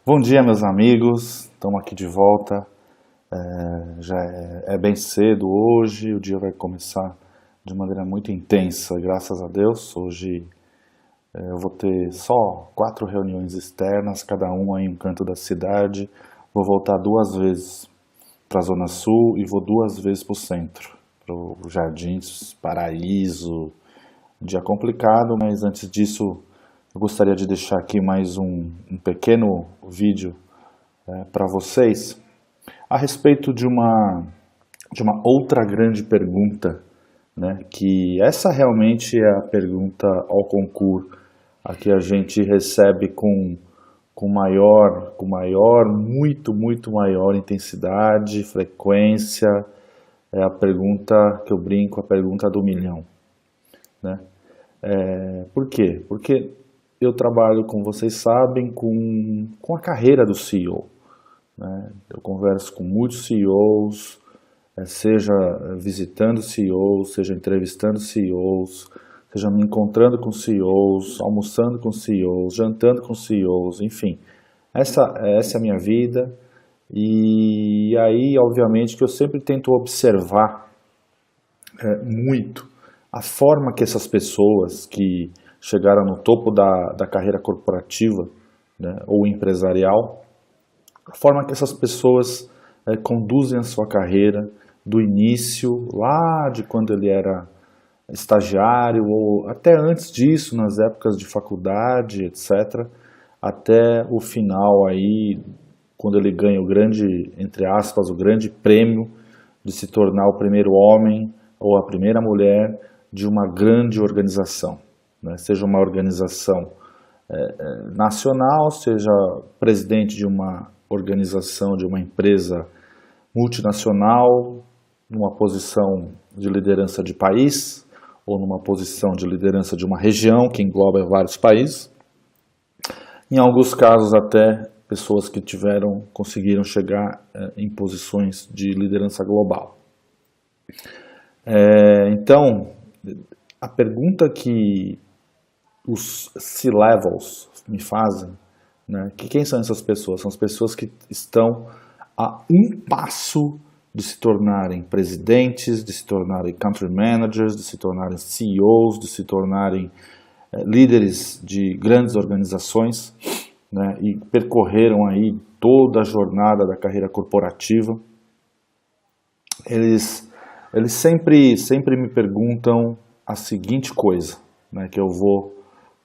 Bom dia, meus amigos. Estamos aqui de volta. Já é bem cedo hoje, o dia vai começar de maneira muito intensa, graças a Deus. Hoje eu vou ter só 4 reuniões externas, cada uma em um canto da cidade. Vou voltar 2 vezes para a Zona Sul e vou 2 vezes para o centro, para o Jardins, Paraíso. Um dia complicado, mas antes disso eu gostaria de deixar aqui mais um pequeno vídeo para vocês a respeito de uma outra grande pergunta, né? Que essa realmente é a pergunta ao concurso, a que a gente recebe com muito maior intensidade, frequência. É a pergunta que eu brinco, a pergunta do milhão, né? Por quê? Porque eu trabalho, como vocês sabem, com a carreira do CEO, né? Eu converso com muitos CEOs, seja visitando CEOs, seja entrevistando CEOs, seja me encontrando com CEOs, almoçando com CEOs, jantando com CEOs, enfim. Essa é a minha vida e aí, obviamente, que eu sempre tento observar muito a forma que essas pessoas que chegaram no topo da carreira corporativa, né, ou empresarial, a forma que essas pessoas conduzem a sua carreira do início, lá de quando ele era estagiário, ou até antes disso, nas épocas de faculdade, etc., até o final aí, quando ele ganha o grande, entre aspas, o grande prêmio de se tornar o primeiro homem ou a primeira mulher de uma grande organização, né? Seja uma organização nacional, seja presidente de uma organização, de uma empresa multinacional, numa posição de liderança de país, ou numa posição de liderança de uma região que engloba vários países. Em alguns casos até pessoas que conseguiram chegar em posições de liderança global. Então, a pergunta que os C-Levels me fazem, né, que quem são essas pessoas? São as pessoas que estão a um passo de se tornarem presidentes, de se tornarem country managers, de se tornarem CEOs, de se tornarem líderes de grandes organizações, né, e percorreram aí toda a jornada da carreira corporativa. Eles sempre me perguntam a seguinte coisa, né, que eu vou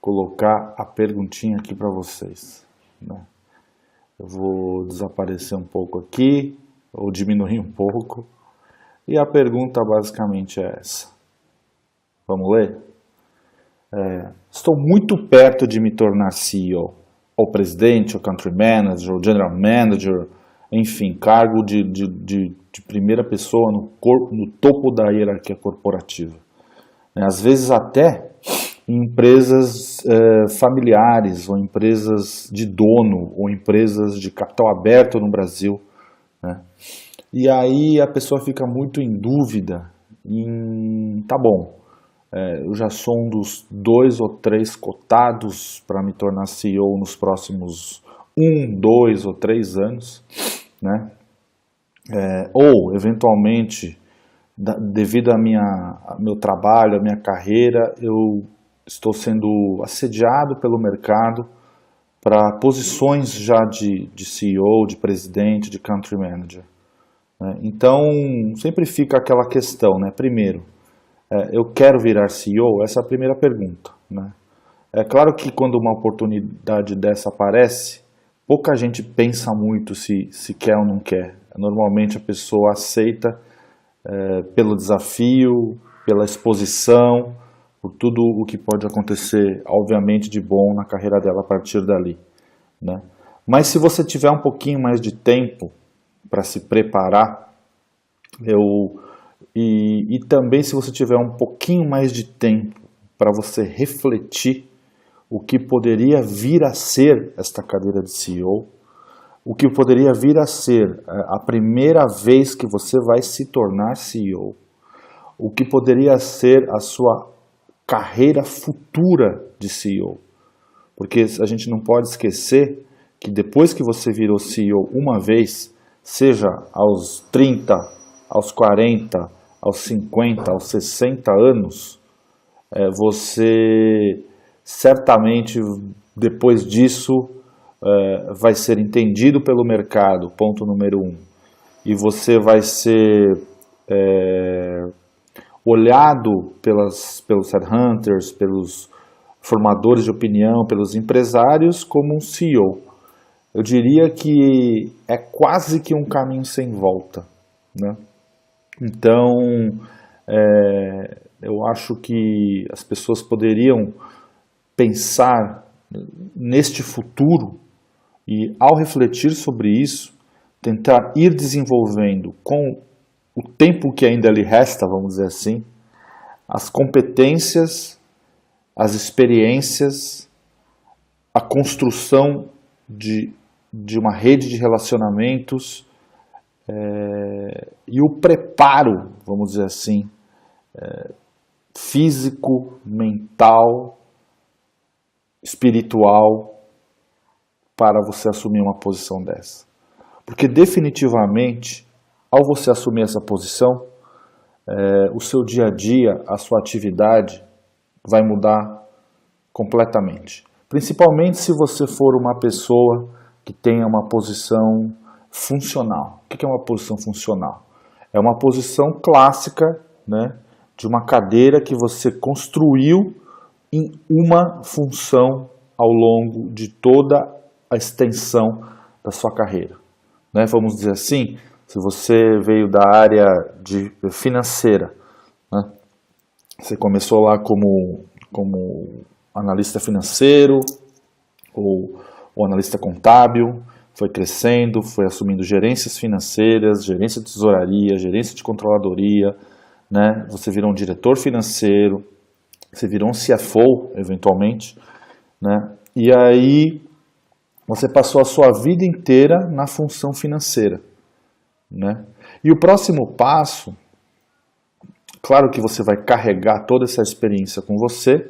colocar a perguntinha aqui para vocês, né? Eu vou desaparecer um pouco aqui, ou diminuir um pouco, e a pergunta basicamente é essa. Vamos ler? Estou muito perto de me tornar CEO, ou presidente, ou country manager, ou general manager, enfim, cargo de primeira pessoa no topo da hierarquia corporativa. Às vezes até em empresas familiares, ou empresas de dono, ou empresas de capital aberto no Brasil, né? E aí a pessoa fica muito em dúvida tá bom, eu já sou um dos 2 ou 3 cotados para me tornar CEO nos próximos 1, 2 ou 3 anos, né? Ou, eventualmente, devido ao meu trabalho, à minha carreira, eu estou sendo assediado pelo mercado para posições já de CEO, de presidente, de country manager, né? Então, sempre fica aquela questão, né? Primeiro, eu quero virar CEO? Essa é a primeira pergunta, né? É claro que quando uma oportunidade dessa aparece, pouca gente pensa muito se quer ou não quer. Normalmente a pessoa aceita pelo desafio, pela exposição, por tudo o que pode acontecer, obviamente, de bom na carreira dela a partir dali, né? Mas se você tiver um pouquinho mais de tempo para se preparar, e também se você tiver um pouquinho mais de tempo para você refletir o que poderia vir a ser esta cadeira de CEO, o que poderia vir a ser a primeira vez que você vai se tornar CEO, o que poderia ser a sua carreira futura de CEO. Porque a gente não pode esquecer que depois que você virou CEO uma vez, seja aos 30, aos 40, aos 50, aos 60 anos, você certamente depois disso vai ser entendido pelo mercado, ponto número 1, e você vai ser olhado pelos headhunters, pelos formadores de opinião, pelos empresários como um CEO. Eu diria que é quase que um caminho sem volta, né? Então, eu acho que as pessoas poderiam pensar neste futuro e, ao refletir sobre isso, tentar ir desenvolvendo com o tempo que ainda lhe resta, vamos dizer assim, as competências, as experiências, a construção de uma rede de relacionamentos e o preparo, vamos dizer assim, físico, mental, espiritual, para você assumir uma posição dessa. Porque definitivamente, ao você assumir essa posição, o seu dia a dia, a sua atividade vai mudar completamente. Principalmente se você for uma pessoa que tenha uma posição funcional. O que é uma posição funcional? É uma posição clássica, né, de uma cadeira que você construiu em uma função ao longo de toda a extensão da sua carreira. Né? Vamos dizer assim, se você veio da área financeira, né? Você começou lá como analista financeiro ou analista contábil, foi crescendo, foi assumindo gerências financeiras, gerência de tesouraria, gerência de controladoria, né? Você virou um diretor financeiro, você virou um CFO, eventualmente, né? E aí você passou a sua vida inteira na função financeira, né? E o próximo passo, claro que você vai carregar toda essa experiência com você,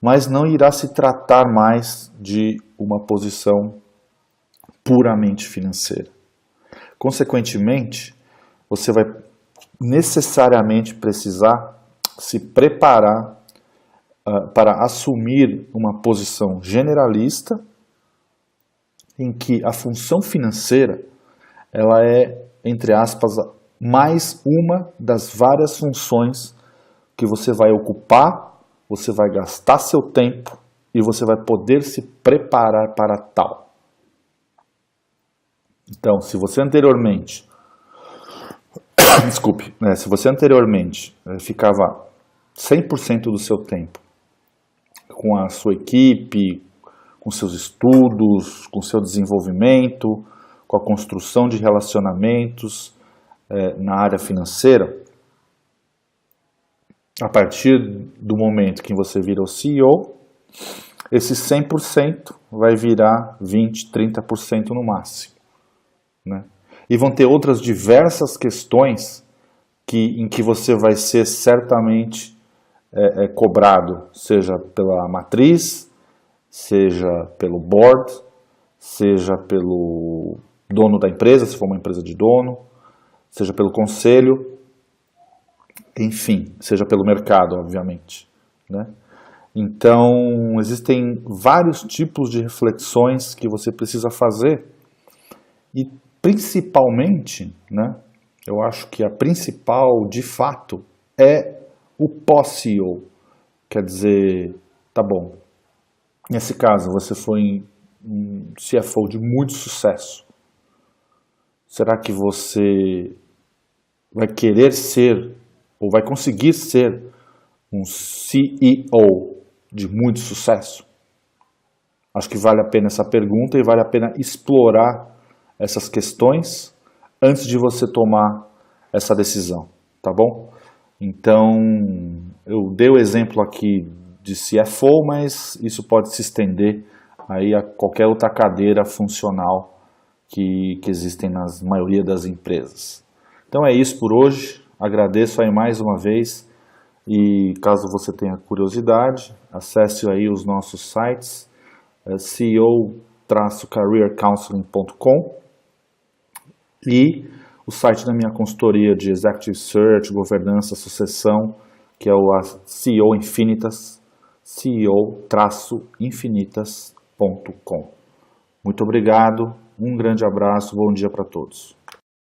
mas não irá se tratar mais de uma posição puramente financeira. Consequentemente, você vai necessariamente precisar se preparar para assumir uma posição generalista em que a função financeira ela é, entre aspas, mais uma das várias funções que você vai ocupar, você vai gastar seu tempo e você vai poder se preparar para tal. Então, se você anteriormente, se você anteriormente ficava 100% do seu tempo com a sua equipe, com seus estudos, com seu desenvolvimento, com a construção de relacionamentos na área financeira, a partir do momento que você vira o CEO, esse 100% vai virar 20%, 30% no máximo, né? E vão ter outras diversas questões em que você vai ser certamente cobrado, seja pela matriz, seja pelo board, seja pelo dono da empresa, se for uma empresa de dono, seja pelo conselho, enfim, seja pelo mercado, obviamente, né? Então, existem vários tipos de reflexões que você precisa fazer e, principalmente, né, eu acho que a principal, de fato, é o pós-CEO. Quer dizer, tá bom, nesse caso você foi um CFO de muito sucesso. Será que você vai querer ser, ou vai conseguir ser, um CEO de muito sucesso? Acho que vale a pena essa pergunta e vale a pena explorar essas questões antes de você tomar essa decisão, tá bom? Então, eu dei o exemplo aqui de CFO, mas isso pode se estender aí a qualquer outra cadeira funcional que existem na maioria das empresas. Então é isso por hoje, agradeço aí mais uma vez e caso você tenha curiosidade, acesse aí os nossos sites, CEO ceo-careercounseling.com e o site da minha consultoria de Executive Search, governança, sucessão, que é o CEO Infinitas, ceo-infinitas.com. Muito obrigado, um grande abraço, bom dia para todos.